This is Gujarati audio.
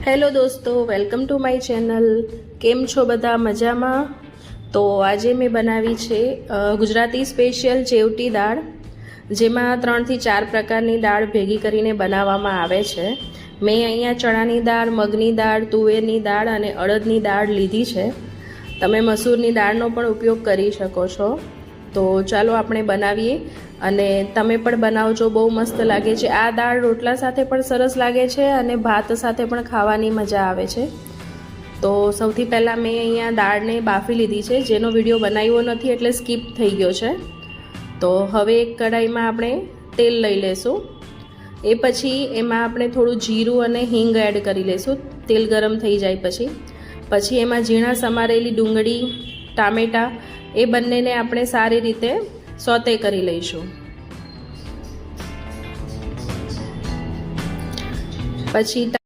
હેલો દોસ્તો, વેલકમ ટુ માય ચેનલ। કેમ છો બધા? મજામાં? તો આજે મેં બનાવી છે ગુજરાતી સ્પેશિયલ ચેવટી દાળ, જેમાં 3 થી 4 પ્રકારની દાળ ભેગી કરીને બનાવવામાં આવે છે। મેં અહીંયા ચણાની દાળ, મગની દાળ, તુવેરની દાળ અને અડદની દાળ લીધી છે। તમે મસૂરની દાળનો પણ ઉપયોગ કરી શકો છો। તો ચાલો આપણે બનાવીએ અને તમે પણ બનાવજો, બહુ મસ્ત લાગે છે। આ દાળ રોટલા સાથે પણ સરસ લાગે છે અને ભાત સાથે પણ ખાવાની મજા આવે છે। તો સૌથી પહેલાં મેં અહીંયા દાળને બાફી લીધી છે, જેનો વિડીયો બનાવ્યો નથી એટલે સ્કીપ થઈ ગયો છે। તો હવે એક કઢાઈમાં આપણે તેલ લઈ લેશું। એ પછી એમાં આપણે થોડું જીરું અને હિંગ એડ કરી લઈશું। તેલ ગરમ થઈ જાય પછી એમાં ઝીણા સમારેલી ડુંગળી, ટામેટાં એ બંનેને આપણે સારી રીતે સોતે કરી લઈશું। પછી